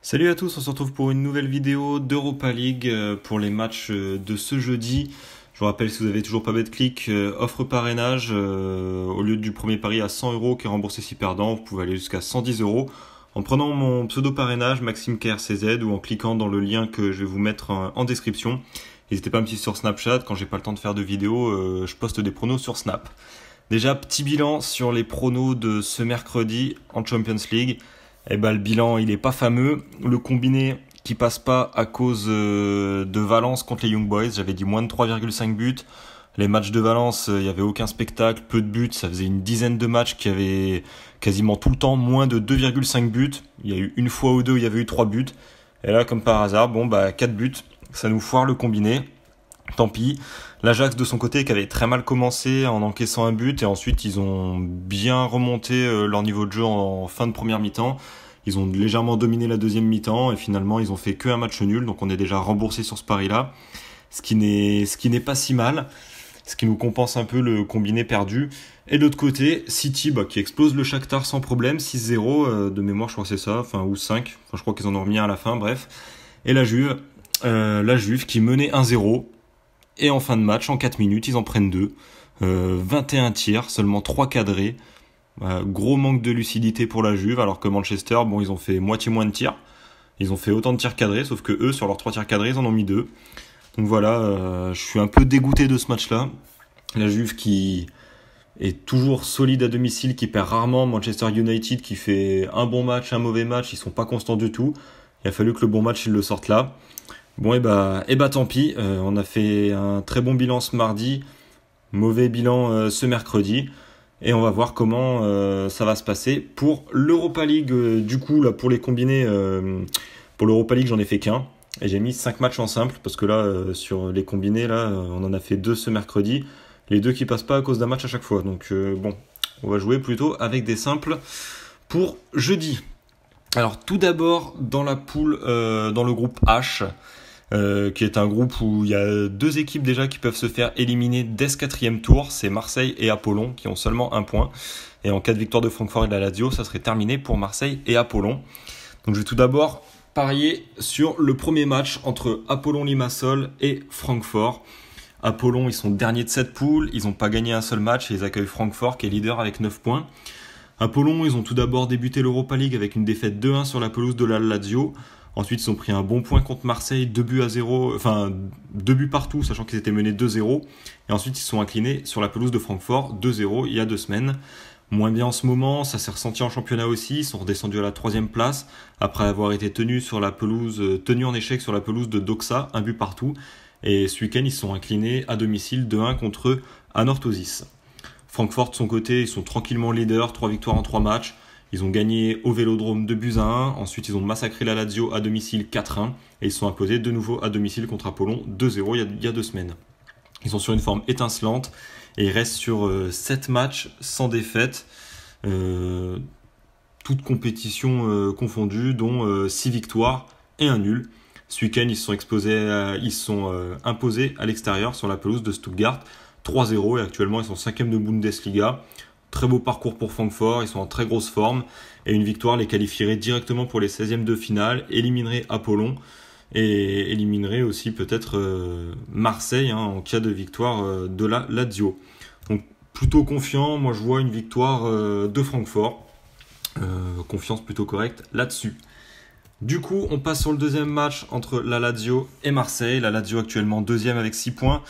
Salut à tous, on se retrouve pour une nouvelle vidéo d'Europa League pour les matchs de ce jeudi. Je vous rappelle, si vous avez toujours pas Betclic, offre parrainage au lieu du premier pari à 100 euros qui est remboursé si perdant, vous pouvez aller jusqu'à 110 euros en prenant mon pseudo parrainage Maxime KRCZ ou en cliquant dans le lien que je vais vous mettre en description. N'hésitez pas à me suivre sur Snapchat, quand j'ai pas le temps de faire de vidéo, je poste des pronos sur Snap. Déjà, petit bilan sur les pronos de ce mercredi en Champions League. Eh ben, le bilan, il est pas fameux. Le combiné qui passe pas à cause de Valence contre les Young Boys. J'avais dit moins de 3,5 buts. Les matchs de Valence, il y avait aucun spectacle, peu de buts. Ça faisait une dizaine de matchs qui avaient quasiment tout le temps moins de 2,5 buts. Il y a eu une fois ou deux où il y avait eu 3 buts. Et là, comme par hasard, 4 buts. Ça nous foire le combiné. Tant pis. L'Ajax de son côté qui avait très mal commencé en encaissant un but et ensuite ils ont bien remonté leur niveau de jeu en fin de première mi-temps. Ils ont légèrement dominé la deuxième mi-temps et finalement ils ont fait que un match nul, donc on est déjà remboursé sur ce pari-là, ce qui n'est pas si mal, ce qui nous compense un peu le combiné perdu. Et de l'autre côté, City qui explose le Shakhtar sans problème, 6-0 de mémoire je crois que c'est ça, ou 5, je crois qu'ils en ont remis un à la fin, bref. Et la Juve qui menait 1-0. Et en fin de match, en 4 minutes, ils en prennent 2. 21 tirs, seulement 3 cadrés. Gros manque de lucidité pour la Juve, alors que Manchester, ils ont fait moitié moins de tirs. Ils ont fait autant de tirs cadrés, sauf que eux, sur leurs 3 tirs cadrés, ils en ont mis 2. Donc voilà, je suis un peu dégoûté de ce match-là. La Juve qui est toujours solide à domicile, qui perd rarement. Manchester United qui fait un bon match, un mauvais match, ils sont pas constants du tout. Il a fallu que le bon match, ils le sortent là. Bon, tant pis, on a fait un très bon bilan ce mardi, mauvais bilan ce mercredi, et on va voir comment ça va se passer. Pour l'Europa League, du coup, là, pour les combinés, pour l'Europa League, j'en ai fait qu'un, et j'ai mis 5 matchs en simple, parce que là, sur les combinés, là, on en a fait 2 ce mercredi, les 2 qui passent pas à cause d'un match à chaque fois, donc on va jouer plutôt avec des simples pour jeudi. Alors, tout d'abord, dans la poule, dans le groupe H, qui est un groupe où il y a 2 équipes déjà qui peuvent se faire éliminer dès ce 4e tour, c'est Marseille et Apollon qui ont seulement 1 point. Et en cas de victoire de Francfort et de la Lazio, ça serait terminé pour Marseille et Apollon. Donc je vais tout d'abord parier sur le premier match entre Apollon-Limassol et Francfort. Apollon, ils sont derniers de cette poule, ils n'ont pas gagné un seul match et ils accueillent Francfort qui est leader avec 9 points. Apollon, ils ont tout d'abord débuté l'Europa League avec une défaite 2-1 sur la pelouse de la Lazio. Ensuite, ils ont pris un bon point contre Marseille, 2 buts partout, sachant qu'ils étaient menés 2-0. Et ensuite, ils se sont inclinés sur la pelouse de Francfort, 2-0, il y a 2 semaines. Moins bien en ce moment, ça s'est ressenti en championnat aussi. Ils sont redescendus à la 3e place, après avoir été tenus en échec sur la pelouse de Doxa, 1 but partout. Et ce week-end, ils se sont inclinés à domicile 2-1 contre Anorthosis. Francfort, de son côté, ils sont tranquillement leaders, 3 victoires en 3 matchs. Ils ont gagné au Vélodrome 2-1. Ensuite, ils ont massacré la Lazio à domicile 4-1. Et ils se sont imposés de nouveau à domicile contre Apollon 2-0 il y a 2 semaines. Ils sont sur une forme étincelante et ils restent sur 7 matchs sans défaite. Toutes compétitions confondues, dont 6 victoires et un nul. Ce week-end, ils se sont imposés à l'extérieur sur la pelouse de Stuttgart 3-0 et actuellement, ils sont 5e de Bundesliga. Très beau parcours pour Francfort, ils sont en très grosse forme et une victoire les qualifierait directement pour les 16e de finale, éliminerait Apollon et éliminerait aussi peut-être Marseille en cas de victoire de la Lazio. Donc plutôt confiant, moi je vois une victoire de Francfort, confiance plutôt correcte là-dessus. Du coup, on passe sur le deuxième match entre la Lazio et Marseille. La Lazio actuellement 2e avec 6 points,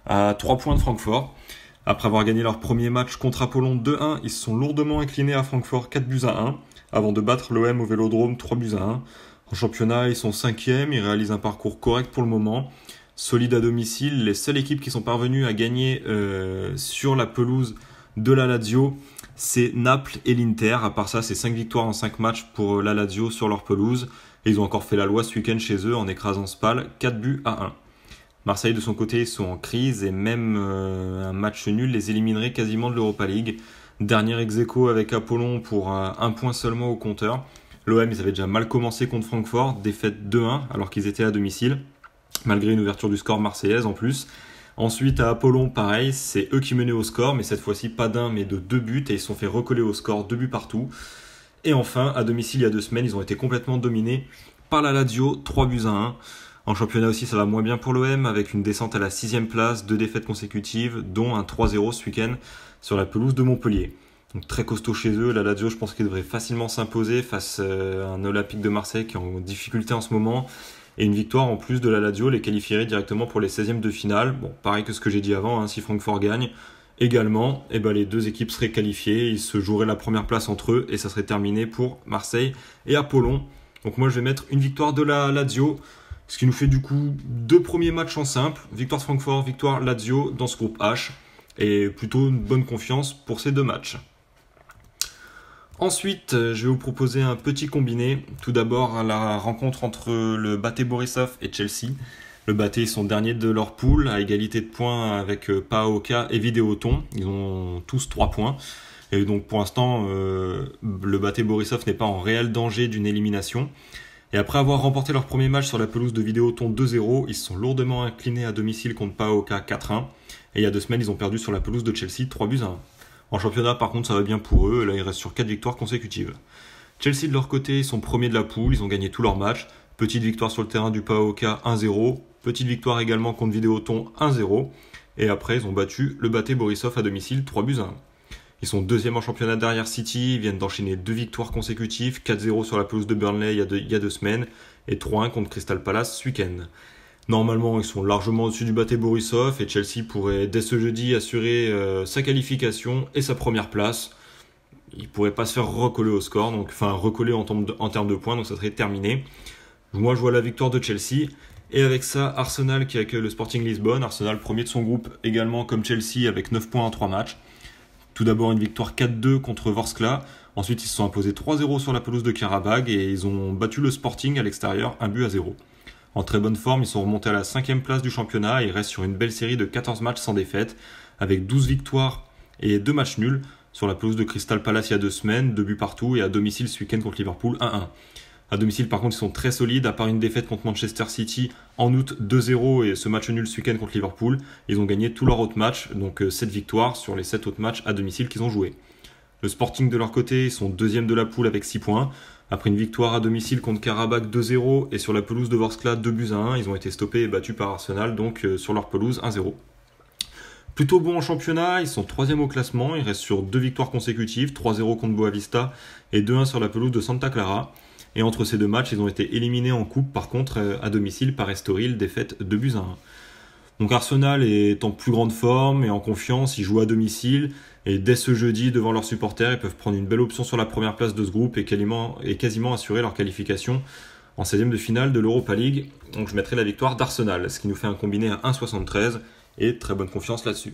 à 3 points de Francfort. Après avoir gagné leur premier match contre Apollon 2-1, ils se sont lourdement inclinés à Francfort 4-1, avant de battre l'OM au Vélodrome 3-1. En championnat, ils sont 5e, ils réalisent un parcours correct pour le moment. Solide à domicile, les seules équipes qui sont parvenues à gagner sur la pelouse de la Lazio, c'est Naples et l'Inter. À part ça, c'est 5 victoires en 5 matchs pour la Lazio sur leur pelouse. Et ils ont encore fait la loi ce week-end chez eux en écrasant Spal 4-1. Marseille, de son côté, ils sont en crise et même un match nul les éliminerait quasiment de l'Europa League. Dernier ex-aequo avec Apollon pour 1 point seulement au compteur. L'OM, ils avaient déjà mal commencé contre Francfort, défaite 2-1 alors qu'ils étaient à domicile, malgré une ouverture du score marseillaise en plus. Ensuite, à Apollon, pareil, c'est eux qui menaient au score, mais cette fois-ci pas d'un, mais de 2 buts, et ils se sont fait recoller au score, 2 buts partout. Et enfin, à domicile, il y a 2 semaines, ils ont été complètement dominés par la Lazio, 3-1. En championnat aussi, ça va moins bien pour l'OM, avec une descente à la 6ème place, 2 défaites consécutives, dont un 3-0 ce week-end sur la pelouse de Montpellier. Donc très costaud chez eux, la Lazio, je pense qu'ils devraient facilement s'imposer face à un Olympique de Marseille qui est en difficulté en ce moment. Et une victoire en plus de la Lazio les qualifierait directement pour les 16e de finale. Bon, pareil que ce que j'ai dit avant, si Francfort gagne également, les deux équipes seraient qualifiées, ils se joueraient la première place entre eux et ça serait terminé pour Marseille et Apollon. Donc moi je vais mettre une victoire de la Lazio, ce qui nous fait du coup 2 premiers matchs en simple, victoire de Francfort, victoire Lazio dans ce groupe H, et plutôt une bonne confiance pour ces 2 matchs. Ensuite, je vais vous proposer un petit combiné. Tout d'abord, la rencontre entre le Bate Borisov et Chelsea. Le Bate, ils sont derniers de leur poule, à égalité de points avec PAOK et Vidéoton. Ils ont tous 3 points. Et donc pour l'instant, le Bate Borisov n'est pas en réel danger d'une élimination. Et après avoir remporté leur premier match sur la pelouse de Vidéoton 2-0, ils se sont lourdement inclinés à domicile contre PAOK 4-1. Et il y a 2 semaines, ils ont perdu sur la pelouse de Chelsea 3-1. En championnat, par contre, ça va bien pour eux. Là, ils restent sur 4 victoires consécutives. Chelsea, de leur côté, sont premiers de la poule. Ils ont gagné tous leurs matchs. Petite victoire sur le terrain du PAOK 1-0. Petite victoire également contre Vidéoton 1-0. Et après, ils ont battu le Bate Borisov à domicile 3-1. Ils sont 2e en championnat derrière City. Ils viennent d'enchaîner 2 victoires consécutives. 4-0 sur la pelouse de Burnley il y a 2 semaines. Et 3-1 contre Crystal Palace ce week-end. Normalement, ils sont largement au-dessus du Bate Borisov et Chelsea pourrait dès ce jeudi assurer sa qualification et sa première place. Ils ne pourraient pas se faire recoller au score, recoller en termes de points, donc ça serait terminé. Moi, je vois la victoire de Chelsea. Et avec ça, Arsenal qui accueille le Sporting Lisbonne. Arsenal premier de son groupe également comme Chelsea avec 9 points en 3 matchs. Tout d'abord une victoire 4-2 contre Vorskla. Ensuite, ils se sont imposés 3-0 sur la pelouse de Karabag et ils ont battu le Sporting à l'extérieur 1-0. En très bonne forme, ils sont remontés à la 5e place du championnat et ils restent sur une belle série de 14 matchs sans défaite, avec 12 victoires et 2 matchs nuls sur la pelouse de Crystal Palace il y a 2 semaines, 2 buts partout, et à domicile ce week-end contre Liverpool 1-1. À domicile par contre ils sont très solides, à part une défaite contre Manchester City en août 2-0 et ce match nul ce week-end contre Liverpool, ils ont gagné tous leurs autres matchs, donc 7 victoires sur les 7 autres matchs à domicile qu'ils ont joués. Le Sporting de leur côté, ils sont 2e de la poule avec 6 points. Après une victoire à domicile contre Karabakh 2-0 et sur la pelouse de Vorskla 2-1, ils ont été stoppés et battus par Arsenal, donc sur leur pelouse 1-0. Plutôt bon en championnat, ils sont 3e au classement, ils restent sur 2 victoires consécutives, 3-0 contre Boavista et 2-1 sur la pelouse de Santa Clara. Et entre ces 2 matchs, ils ont été éliminés en coupe par contre à domicile par Estoril, défaite 2-1. Donc Arsenal est en plus grande forme et en confiance, ils jouent à domicile et dès ce jeudi devant leurs supporters, ils peuvent prendre une belle option sur la première place de ce groupe et quasiment assurer leur qualification en 16e de finale de l'Europa League. Donc je mettrai la victoire d'Arsenal, ce qui nous fait un combiné à 1,73 et très bonne confiance là-dessus.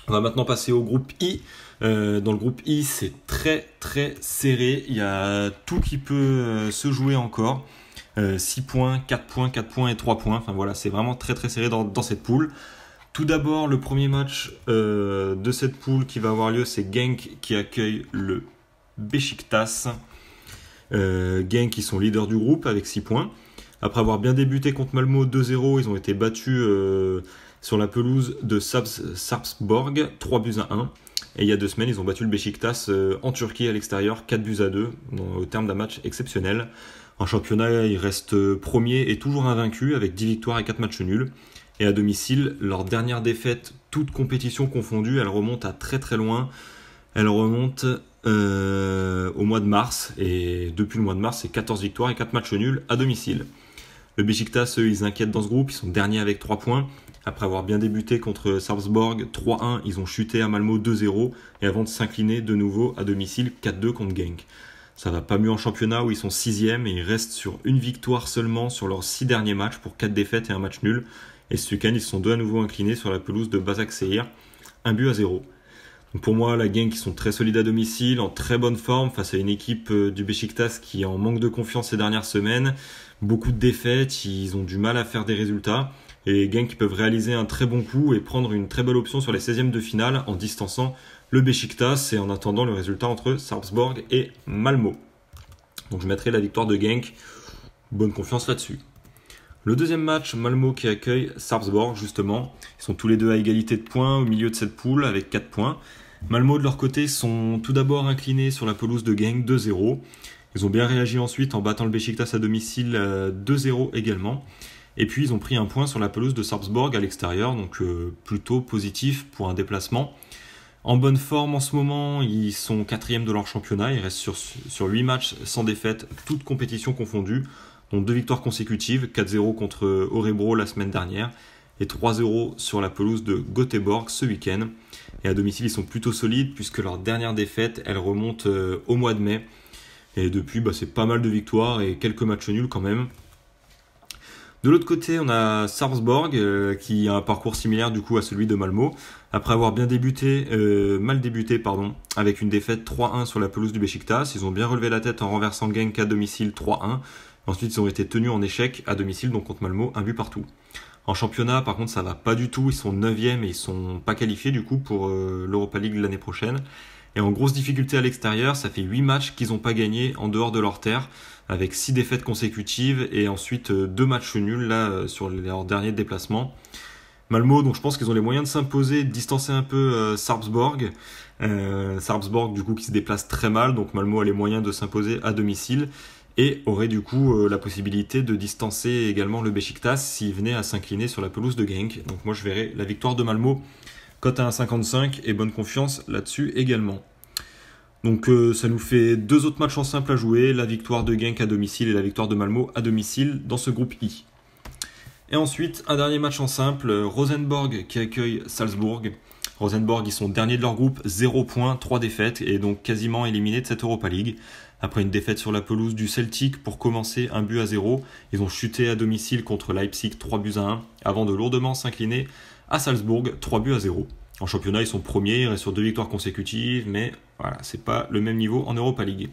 On va maintenant passer au groupe I. Dans le groupe I, c'est très très serré, il y a tout qui peut se jouer encore. 6 points, 4 points, 4 points et 3 points. Enfin voilà, c'est vraiment très très serré dans cette poule. Tout d'abord, le premier match de cette poule qui va avoir lieu, c'est Genk qui accueille le Beşiktaş. Genk qui sont leaders du groupe avec 6 points. Après avoir bien débuté contre Malmö 2-0, ils ont été battus sur la pelouse de Sarpsborg 3-1. Et il y a 2 semaines, ils ont battu le Beşiktaş en Turquie à l'extérieur 4-2 au terme d'un match exceptionnel. En championnat, ils restent premiers et toujours invaincus avec 10 victoires et 4 matchs nuls. Et à domicile, leur dernière défaite, toute compétition confondue, elle remonte à très très loin. Elle remonte au mois de mars. Et depuis le mois de mars, c'est 14 victoires et 4 matchs nuls à domicile. Le Beşiktaş, eux, ils inquiètent dans ce groupe. Ils sont derniers avec 3 points. Après avoir bien débuté contre Sarpsborg 3-1, ils ont chuté à Malmö 2-0. Et avant de s'incliner de nouveau à domicile 4-2 contre Genk. Ça va pas mieux en championnat où ils sont 6e et ils restent sur une victoire seulement sur leurs 6 derniers matchs pour 4 défaites et un match nul. Et ce week-end, ils se sont à nouveau inclinés sur la pelouse de Başakşehir, 1-0. Donc pour moi, la Genk, ils sont très solides à domicile, en très bonne forme face à une équipe du Beşiktaş qui est en manque de confiance ces dernières semaines. Beaucoup de défaites, ils ont du mal à faire des résultats. Et Genk qui peuvent réaliser un très bon coup et prendre une très belle option sur les 16e de finale en distançant le Beşiktaş et en attendant le résultat entre Sarpsborg et Malmö. Donc je mettrai la victoire de Genk, bonne confiance là-dessus. Le deuxième match, Malmö qui accueille Sarpsborg justement. Ils sont tous les deux à égalité de points au milieu de cette poule avec 4 points. Malmö de leur côté sont tout d'abord inclinés sur la pelouse de Genk 2-0. Ils ont bien réagi ensuite en battant le Beşiktaş à domicile 2-0 également. Et puis ils ont pris un point sur la pelouse de Sarpsborg à l'extérieur, donc plutôt positif pour un déplacement. En bonne forme en ce moment, ils sont 4e de leur championnat, ils restent sur 8 matchs sans défaite, toutes compétitions confondues, dont 2 victoires consécutives, 4-0 contre Örebro la semaine dernière, et 3-0 sur la pelouse de Göteborg ce week-end. Et à domicile, ils sont plutôt solides, puisque leur dernière défaite, elle remonte au mois de mai. Et depuis, c'est pas mal de victoires et quelques matchs nuls quand même. De l'autre côté, on a Sarpsborg qui a un parcours similaire du coup à celui de Malmö. Après avoir mal débuté, avec une défaite 3-1 sur la pelouse du Beşiktaş, ils ont bien relevé la tête en renversant Genk à domicile 3-1. Ensuite, ils ont été tenus en échec à domicile, donc contre Malmö, un but partout. En championnat, par contre, ça va pas du tout. Ils sont 9e et ils sont pas qualifiés du coup pour l'Europa League l'année prochaine. Et en grosse difficulté à l'extérieur, ça fait 8 matchs qu'ils n'ont pas gagné en dehors de leur terre, avec 6 défaites consécutives et ensuite 2 matchs nuls là sur leur dernier déplacement. Malmö, donc je pense qu'ils ont les moyens de s'imposer, de distancer un peu Sarpsborg. Sarpsborg du coup qui se déplace très mal, donc Malmö a les moyens de s'imposer à domicile et aurait du coup la possibilité de distancer également le Beşiktaş s'il venait à s'incliner sur la pelouse de Genk. Donc moi je verrais la victoire de Malmö, cote à 1,55 et bonne confiance là-dessus également. Donc ça nous fait 2 autres matchs en simple à jouer, la victoire de Genk à domicile et la victoire de Malmö à domicile dans ce groupe I. Et ensuite, un dernier match en simple, Rosenborg qui accueille Salzbourg. Rosenborg, ils sont derniers de leur groupe, 0 points, 3 défaites et donc quasiment éliminés de cette Europa League. Après une défaite sur la pelouse du Celtic pour commencer 1-0, ils ont chuté à domicile contre Leipzig 3-1 avant de lourdement s'incliner à Salzbourg 3-0. En championnat, ils sont premiers, ils restent sur 2 victoires consécutives, mais voilà, c'est pas le même niveau en Europa League.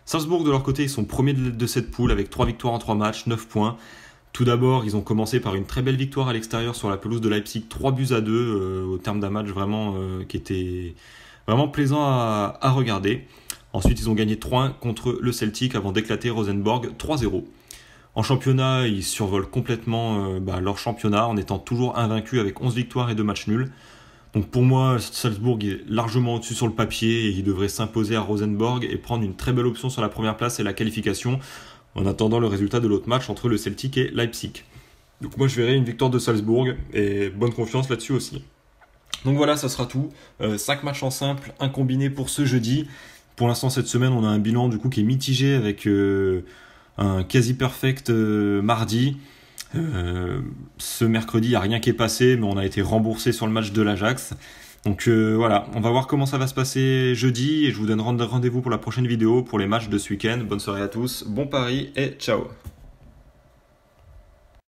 Salzbourg, de leur côté, ils sont premiers de cette poule avec 3 victoires en 3 matchs, 9 points. Tout d'abord, ils ont commencé par une très belle victoire à l'extérieur sur la pelouse de Leipzig, 3-2 au terme d'un match vraiment qui était vraiment plaisant à regarder. Ensuite, ils ont gagné 3-1 contre le Celtic avant d'éclater Rosenborg 3-0. En championnat, ils survolent complètement leur championnat en étant toujours invaincus avec 11 victoires et 2 matchs nuls. Donc pour moi, Salzbourg est largement au-dessus sur le papier et il devrait s'imposer à Rosenborg et prendre une très belle option sur la première place et la qualification en attendant le résultat de l'autre match entre le Celtic et Leipzig. Donc moi je verrai une victoire de Salzbourg et bonne confiance là-dessus aussi. Donc voilà, ça sera tout. 5 matchs en simple, un combiné pour ce jeudi. Pour l'instant cette semaine on a un bilan du coup qui est mitigé avec un quasi perfect mardi. Ce mercredi, il n'y a rien qui est passé, mais on a été remboursé sur le match de l'Ajax. Donc voilà, on va voir comment ça va se passer jeudi et je vous donne rendez-vous pour la prochaine vidéo pour les matchs de ce week-end. Bonne soirée à tous, bon pari et ciao.